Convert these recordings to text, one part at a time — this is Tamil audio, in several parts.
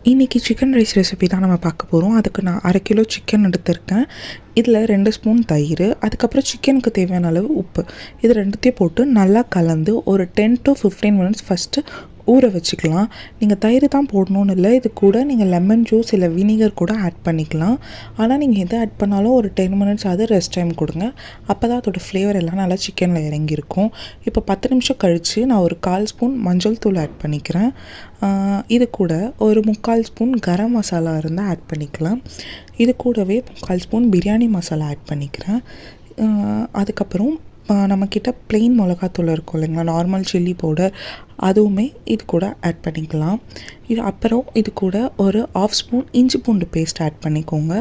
இன்றைக்கி சிக்கன் ரைஸ் ரெசிபி தான் நம்ம பார்க்க போகிறோம். அதுக்கு நான் 1/2 கிலோ சிக்கன் எடுத்திருக்கேன். இதில் 2 ஸ்பூன் தயிர், அதுக்கப்புறம் சிக்கனுக்கு தேவையான அளவு உப்பு, இது ரெண்டுத்தையும் போட்டு நல்லா கலந்து ஒரு 10 to 15 மினிட்ஸ் ஃபஸ்ட்டு ஊற வச்சுக்கலாம். நீங்கள் தயிர் தான் போடணுன்னு இல்லை, இது கூட நீங்கள் லெமன் ஜூஸ் இல்லை வினிகர் கூட ஆட் பண்ணிக்கலாம். ஆனால் நீங்கள் எதை ஆட் பண்ணாலும் ஒரு 10 மினிட்ஸ் அது ரெஸ்ட் டைம் கொடுங்க. அப்போ தான் அதோடய ஃப்ளேவர் எல்லாம் நல்லா சிக்கனில் இறங்கியிருக்கும். இப்போ 10 நிமிஷம் கழித்து நான் ஒரு 1/4 ஸ்பூன் மஞ்சள் தூள் ஆட் பண்ணிக்கிறேன். இது கூட ஒரு 3/4 ஸ்பூன் கரம் மசாலா இருந்தால் ஆட் பண்ணிக்கலாம். இது கூடவே 3/4 ஸ்பூன் பிரியாணி மசாலா ஆட் பண்ணிக்கிறேன். அதுக்கப்புறம் நம்மக்கிட்ட ப்ளெயின் மிளகாத்தூள் இருக்கும் இல்லைங்களா, நார்மல் சில்லி பவுடர், அதுவுமே இது கூட ஆட் பண்ணிக்கலாம். அப்புறம் இது கூட ஒரு 1/2 ஸ்பூன் இஞ்சி பூண்டு பேஸ்ட் ஆட் பண்ணிக்கோங்க.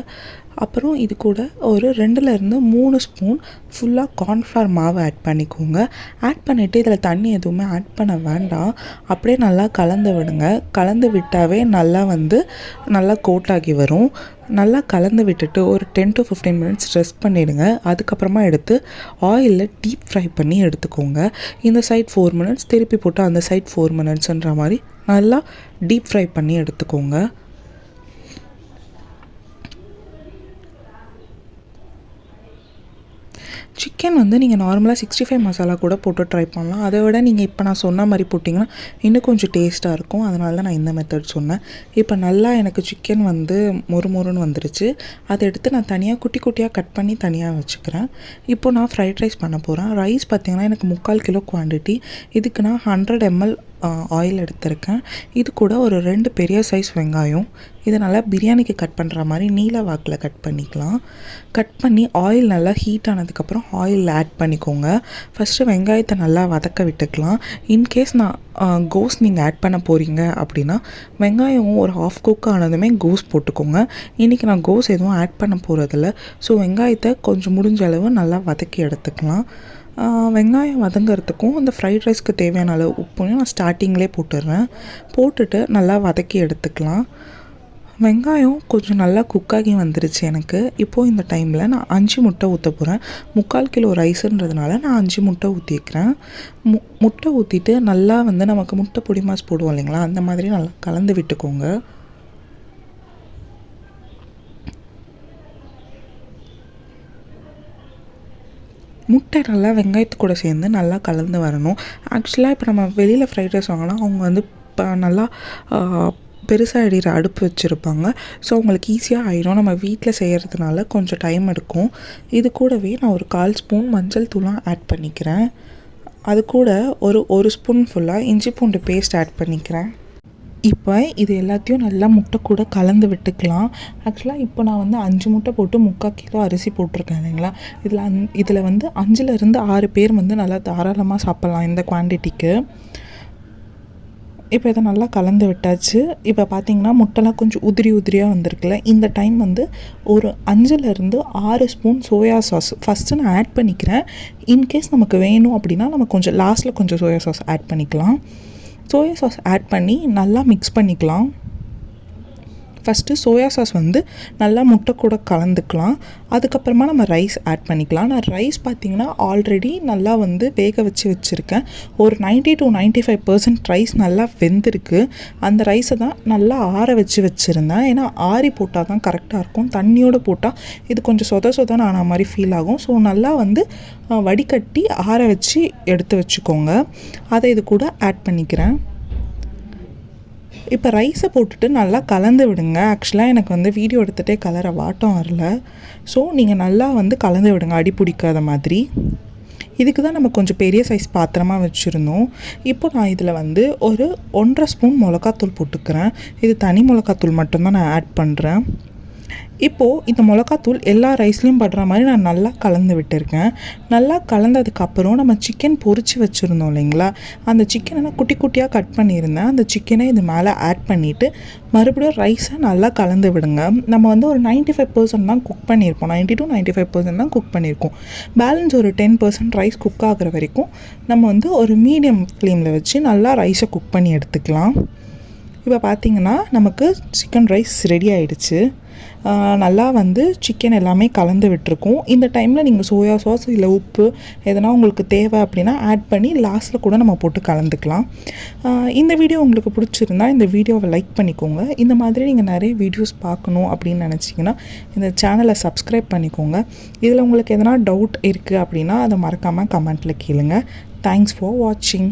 அப்புறம் இது கூட ஒரு 2லேருந்து 3 ஸ்பூன் ஃபுல்லாக கார்ன்ஃப்ளவர் மாவு ஆட் பண்ணிக்கோங்க. ஆட் பண்ணிவிட்டு இதில் தண்ணி எதுவுமே ஆட் பண்ண வேண்டாம், அப்படியே நல்லா கலந்து விடுங்க. கலந்து விட்டாவே நல்லா கோட்டாகி வரும். நல்லா கலந்து விட்டுட்டு ஒரு 10 to 15 மினிட்ஸ் ரெஸ்ட் பண்ணிவிடுங்க. அதுக்கப்புறமா எடுத்து ஆயிலில் டீப் ஃப்ரை பண்ணி எடுத்துக்கோங்க. இந்த சைட் 4 மினிட்ஸ், திருப்பி போட்டு அந்த சைட் 4 மினிட்ஸ்ன்ற மாதிரி நல்லா டீப் ஃப்ரை பண்ணி எடுத்துக்கோங்க. சிக்கன் நீங்கள் நார்மலாக 65 மசாலா கூட போட்டு ட்ரை பண்ணலாம். அதை விட நீங்கள் இப்போ நான் சொன்ன மாதிரி போட்டிங்கன்னா இன்னும் கொஞ்சம் டேஸ்ட்டாக இருக்கும். அதனால தான் நான் இந்த மெத்தட் சொன்னேன். இப்போ நல்லா எனக்கு சிக்கன் மொறுமொறுன்னு வந்துருச்சு. அதை எடுத்து நான் தனியாக குட்டி குட்டியாக கட் பண்ணி தனியாக வச்சுக்கிறேன். இப்போ நான் ஃப்ரைட் ரைஸ் பண்ண போகிறேன். ரைஸ் பார்த்திங்கன்னா எனக்கு 3/4 கிலோ குவான்டிட்டி. இதுக்கு நான் 100 ml ஆயில் எடுத்திருக்கேன். இது கூட ஒரு 2 பெரிய சைஸ் வெங்காயம், இதை நல்லா பிரியாணிக்கு கட் பண்ணுற மாதிரி நீல வாக்கில் கட் பண்ணிக்கலாம். கட் பண்ணி ஆயில் நல்லா ஹீட் ஆனதுக்கப்புறம் ஆயில் ஆட் பண்ணிக்கோங்க. ஃபஸ்ட்டு வெங்காயத்தை நல்லா வதக்க விட்டுக்கலாம். இன்கேஸ் கோஸ் நீங்கள் ஆட் பண்ண போகிறீங்க அப்படின்னா வெங்காயம் ஒரு 1/2 குக் ஆனதுமே கோஸ் போட்டுக்கோங்க. இன்றைக்கி நான் கோஸ் எதுவும் ஆட் பண்ண போகிறதில்ல. ஸோ வெங்காயத்தை கொஞ்சம் முடிஞ்ச அளவு நல்லா வதக்கி எடுத்துக்கலாம். வெங்காயம் வதங்கிறதுக்கும் இந்த ஃப்ரைட் ரைஸ்க்கு தேவையான அளவு உப்புன்னு நான் ஸ்டார்டிங்லேயே போட்டுடுறேன். போட்டுட்டு நல்லா வதக்கி எடுத்துக்கலாம். வெங்காயம் கொஞ்சம் நல்லா குக்காகி வந்துருச்சு எனக்கு. இப்போது இந்த டைமில் நான் 5 முட்டை ஊற்ற போகிறேன். 3/4 கிலோ ரைஸுன்றதுனால நான் 5 முட்டை ஊற்றிக்கிறேன். முட்டை ஊற்றிட்டு நல்லா நமக்கு முட்டை பொடி மாஸ் போடுவோம் இல்லைங்களா, அந்த மாதிரி நல்லா கலந்து விட்டுக்கோங்க. முட்டை நல்லா வெங்காயத்து கூட சேர்ந்து நல்லா கலந்து வரணும். ஆக்சுவலாக இப்போ நம்ம வெளியில் ஃப்ரைட் ரைஸ் வாங்கினா அவங்க இப்போ நல்லா பெருசாக எரியிற அடுப்பு வச்சுருப்பாங்க. ஸோ அவங்களுக்கு ஈஸியாக ஆயிடும். நம்ம வீட்டில் செய்கிறதுனால கொஞ்சம் டைம் எடுக்கும். இது கூடவே நான் ஒரு 1/4 ஸ்பூன் மஞ்சள் தூளும் ஆட் பண்ணிக்கிறேன். அது கூட ஒரு ஸ்பூன் ஃபுல்லாக இஞ்சி பூண்டு பேஸ்ட் ஆட் பண்ணிக்கிறேன். இப்போ இது எல்லாத்தையும் நல்லா முட்டை கூட கலந்து விட்டுக்கலாம். ஆக்சுவலாக இப்போ நான் 5 முட்டை போட்டு 3/4 கிலோ அரிசி போட்டிருக்கேன் இல்லைங்களா. இதில் 5லேருந்து 6 பேர் நல்லா தாராளமாக சாப்பிட்லாம் இந்த குவான்டிட்டிக்கு. இப்போ இதை நல்லா கலந்து விட்டாச்சு. இப்போ பார்த்திங்கன்னா முட்டைலாம் கொஞ்சம் உதிரியாக வந்திருக்குல்ல. இந்த டைம் ஒரு 5லேருந்து 6 ஸ்பூன் சோயா சாஸ் ஃபஸ்ட்டு நான் ஆட் பண்ணிக்கிறேன். இன்கேஸ் நமக்கு வேணும் அப்படின்னா நம்ம கொஞ்சம் லாஸ்ட்டில் கொஞ்சம் சோயா சாஸ் ஆட் பண்ணிக்கலாம். சோயா சாஸ் ஆட் பண்ணி நல்லா மிக்ஸ் பண்ணிக்கலாம். ஃபஸ்ட்டு சோயா சாஸ் நல்லா முட்டை கூட கலந்துக்கலாம். அதுக்கப்புறமா நம்ம ரைஸ் ஆட் பண்ணிக்கலாம். நான் ரைஸ் பார்த்திங்கன்னா ஆல்ரெடி நல்லா வேக வச்சுருக்கேன். ஒரு 90 to 95% ரைஸ் நல்லா வெந்திருக்கு. அந்த ரைஸை தான் நல்லா ஆற வச்சுருந்தேன். ஏன்னா ஆறி போட்டால் தான் கரெக்டாக இருக்கும். தண்ணியோடு போட்டால் இது கொஞ்சம் சொதன்னு ஆன மாதிரி ஃபீல் ஆகும். ஸோ நல்லா வடிகட்டி ஆற வச்சு எடுத்து வச்சுக்கோங்க. அதை இது கூட ஆட் பண்ணிக்கிறேன். இப்போ ரைஸை போட்டுட்டு நல்லா கலந்து விடுங்க. ஆக்சுவலாக எனக்கு வீடியோ எடுத்துகிட்டே கலரை வாட்டம் வரல. ஸோ நீங்கள் நல்லா கலந்து விடுங்க, அடி பிடிக்காத மாதிரி. இதுக்கு தான் நம்ம கொஞ்சம் பெரிய சைஸ் பாத்திரமாக வச்சுருந்தோம். இப்போ நான் இதில் ஒரு 1.5 ஸ்பூன் மிளகாத்தூள் போட்டுக்கிறேன். இது தனி மிளகாத்தூள் மட்டும்தான் நான் ஆட் பண்ணுறேன். இப்போது இந்த மிளகாத்தூள் எல்லா ரைஸ்லேயும் படுற மாதிரி நான் நல்லா கலந்து விட்டுருக்கேன். நல்லா கலந்ததுக்கப்புறம் நம்ம சிக்கன் பொரித்து வச்சுருந்தோம் இல்லைங்களா, அந்த சிக்கனை நான் குட்டி குட்டியாக கட் பண்ணியிருந்தேன். அந்த சிக்கனை இது மேலே ஆட் பண்ணிவிட்டு மறுபடியும் ரைஸை நல்லா கலந்து விடுங்க. நம்ம ஒரு 95% தான் குக் பண்ணியிருப்போம். 90 to 95% தான் குக் பண்ணியிருக்கோம். பேலன்ஸ் ஒரு 10% ரைஸ் குக் ஆகிற வரைக்கும் நம்ம ஒரு மீடியம் ஃப்ளேமில் வச்சு நல்லா ரைஸை குக் பண்ணி எடுத்துக்கலாம். இப்போ பார்த்திங்கன்னா நமக்கு சிக்கன் ரைஸ் ரெடி ஆகிடுச்சு. நல்லா வந்து சிக்கன் எல்லாமே கலந்து விட்டுருக்கோம். இந்த டைமில் நீங்கள் சோயா சாஸ் இல்லை உப்பு எதனா உங்களுக்கு தேவை அப்படின்னா ஆட் பண்ணி லாஸ்ட்டில் கூட நம்ம போட்டு கலந்துக்கலாம். இந்த வீடியோ உங்களுக்கு பிடிச்சிருந்தா இந்த வீடியோவை லைக் பண்ணிக்கோங்க. இந்த மாதிரி நீங்கள் நிறைய வீடியோஸ் பார்க்கணும் அப்படின்னு நினச்சிங்கன்னா இந்த சேனலை சப்ஸ்கிரைப் பண்ணிக்கோங்க. இதில் உங்களுக்கு எதனா டவுட் இருக்குது அப்படின்னா அதை மறக்காமல் கமெண்ட்டில் கேளுங்க. தேங்க்ஸ் ஃபார் வாட்சிங்.